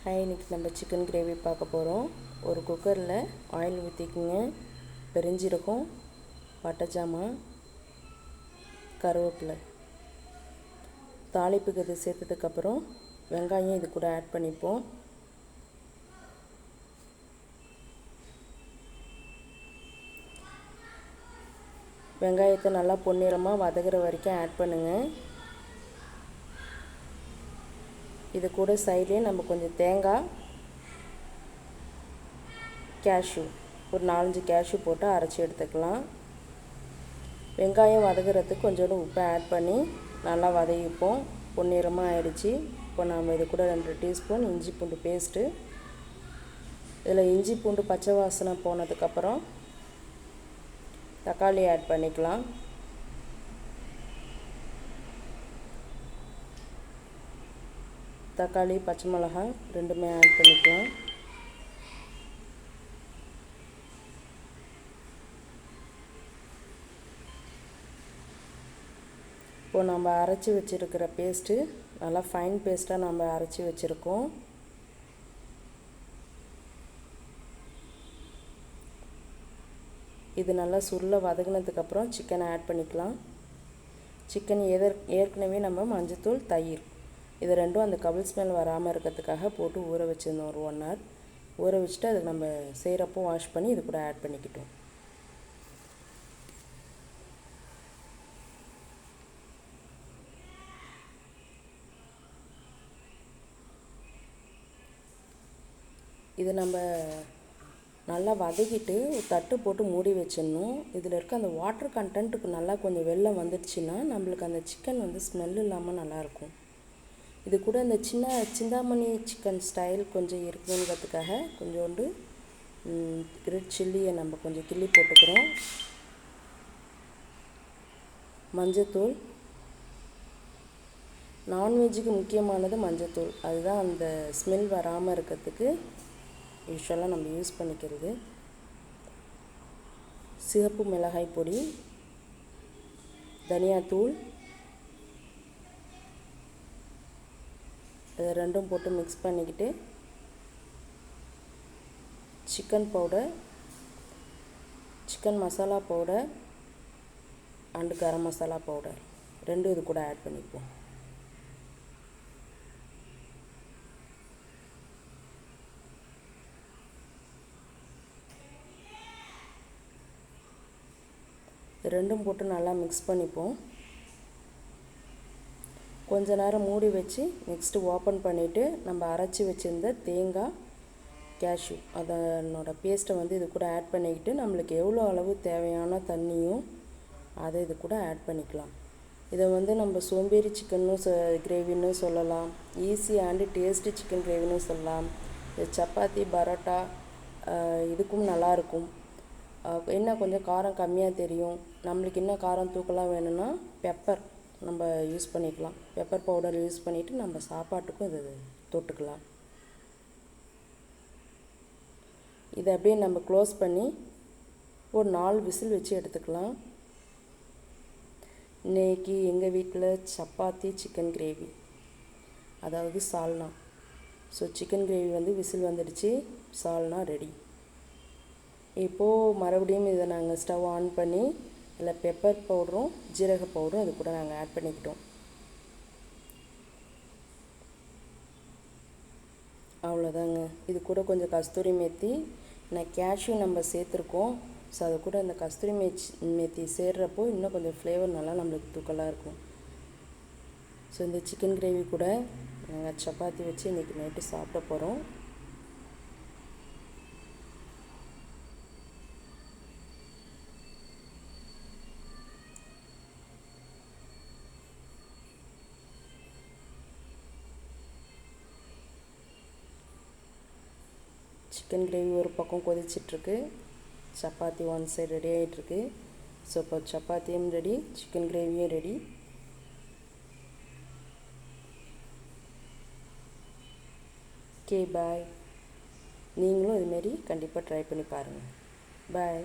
Hi, இன்றைக்கி நம்ம chicken gravy பார்க்க போகிறோம். ஒரு குக்கரில் ஆயில் ஊற்றிக்குங்க. பெருஞ்சீரகம், பட்டை ஜாமான், கருவேப்பிலை, தாளிப்புக்கு இது சேர்த்ததுக்கப்புறம் வெங்காயம் இது கூட ஆட் பண்ணிப்போம். வெங்காயத்தை நல்லா பொன்னிறமாக வதங்குற வரைக்கும் ஆட் பண்ணுங்கள். இது கூட சைட்லேயே நம்ம கொஞ்சம் தேங்காய், கேஷ்யூ, ஒரு 4-5 கேஷ்யூ போட்டு அரைச்சி எடுத்துக்கலாம். வெங்காயம் வதங்குறதுக்கு கொஞ்சோண்டு உப்பை ஆட் பண்ணி நல்லா வதக்கிப்போம். பொன்னிறமாக ஆயிடுச்சு. இப்போ நம்ம இது கூட 2 டீஸ்பூன் இஞ்சி பூண்டு பேஸ்ட்டு, இதில் இஞ்சி பூண்டு பச்சை வாசனை போனதுக்கப்புறம் தக்காளி ஆட் பண்ணிக்கலாம். தக்காளி, பச்சை மிளகாய் ரெண்டுமே ஆட் பண்ணிக்கலாம். இப்போ நம்ம அரைச்சி வச்சுருக்கிற பேஸ்ட்டு நல்லா ஃபைன் பேஸ்ட்டாக நம்ம அரைச்சி வச்சுருக்கோம். இது நல்லா சுருள வதங்கினதுக்கப்புறம் சிக்கனை ஆட் பண்ணிக்கலாம். சிக்கன் ஏற்கனவே நம்ம மஞ்சத்தூள், தயிர் இது ரெண்டும் அந்த கபிள் ஸ்மெல் வராமல் இருக்கிறதுக்காக போட்டு ஊற வச்சுருந்தோம். ஒரு 1 hour ஊற வச்சுட்டு அதுக்கு நம்ம செய்கிறப்போ வாஷ் பண்ணி இது கூட ஆட் பண்ணிக்கிட்டோம். இது நம்ம நல்லா வதக்கிட்டு தட்டு போட்டு மூடி வச்சிடணும். இதில் இருக்க அந்த வாட்டர் கண்டென்ட்டுக்கு நல்லா கொஞ்சம் வெள்ளம் வந்துடுச்சுன்னா நம்மளுக்கு அந்த சிக்கன் வந்து ஸ்மெல் இல்லாமல் நல்லாயிருக்கும். இது கூட இந்த சிந்தாமணி சிக்கன் ஸ்டைல் கொஞ்சம் இருக்குங்கிறதுக்காக கொஞ்சோண்டு ரெட் சில்லியை நம்ம கொஞ்சம் கிள்ளி போட்டுக்கிறோம். மஞ்சத்தூள், நான்வெஜ்ஜுக்கு முக்கியமானது மஞ்சத்தூள். அதுதான் அந்த ஸ்மெல் வராமல் இருக்கிறதுக்கு யூஸ்வலாக நம்ம யூஸ் பண்ணிக்கிறது. சிவப்பு மிளகாய் பொடி, தனியாத்தூள், இதை ரெண்டும் போட்டு மிக்ஸ் பண்ணிக்கிட்டு chicken powder, chicken masala powder and garam masala powder ரெண்டும் இது கூட ஆட் பண்ணிப்போம். ரெண்டும் போட்டு நல்லா மிக்ஸ் பண்ணிப்போம். கொஞ்ச நேரம் மூடி வச்சு நெக்ஸ்ட்டு ஓப்பன் பண்ணிவிட்டு நம்ம அரைச்சி வச்சுருந்த தேங்காய், கேஷ்யூ அதனோட பேஸ்ட்டை வந்து இது கூட ஆட் பண்ணிக்கிட்டு நம்மளுக்கு எவ்வளோ அளவு தேவையான தண்ணியும் அதை இது கூட ஆட் பண்ணிக்கலாம். இதை வந்து நம்ம சோம்பேறி சிக்கன்னு கிரேவின்னு சொல்லலாம். ஈஸி அண்டு டேஸ்டி சிக்கன் கிரேவின்னு சொல்லலாம். இது சப்பாத்தி, பரோட்டா இதுக்கும் நல்லாயிருக்கும். இன்னும் கொஞ்சம் காரம் கம்மியாக தெரியும், நம்மளுக்கு இன்னும் காரம் தூக்கலாக வேணும்னா பெப்பர் நம்ம யூஸ் பண்ணிக்கலாம். பெப்பர் பவுடர் யூஸ் பண்ணிவிட்டு நம்ம சாப்பாட்டுக்கும் இது தொட்டுக்கலாம். இதை அப்படியே நம்ம க்ளோஸ் பண்ணி ஒரு 4 விசில் வச்சு எடுத்துக்கலாம். இன்றைக்கி எங்கள் வீட்டில் சப்பாத்தி, சிக்கன் கிரேவி, அதாவது சால்னா. ஸோ சிக்கன் கிரேவி வந்து விசில் வந்துடுச்சு, சால்னா ரெடி. இப்போது மறுபடியும் இதை நாங்கள் ஸ்டவ் ஆன் பண்ணி இதில் பெப்பர் பவுடரும் ஜீரக பவுடரும் இது கூட நாங்கள் ஆட் பண்ணிக்கிட்டோம். அவ்வளோதாங்க. இது கூட கொஞ்சம் கஸ்தூரி மேத்தி, கேஷ்யூ நம்ம சேர்த்துருக்கோம். ஸோ அது கூட அந்த கஸ்தூரி மேத்தி சேர்றப்போ இன்னும் கொஞ்சம் ஃப்ளேவர் நல்லா நம்மளுக்கு தூக்கலாக இருக்கும். ஸோ இந்த சிக்கன் கிரேவி கூட நாங்கள் சப்பாத்தி வச்சு இன்றைக்கி நைட்டு சாப்பிட போகிறோம். சிக்கன் கிரேவி ஒரு பக்கம் கொதிச்சிட்ருக்கு, சப்பாத்தி ஒன் சைடு ரெடி ஆகிட்டுருக்கு. ஸோ இப்போ சப்பாத்தியும் ரெடி, சிக்கன் கிரேவியும் ரெடி. ஓகே, பாய். நீங்களும் இதுமாரி கண்டிப்பாக ட்ரை பண்ணி பாருங்கள். பாய்.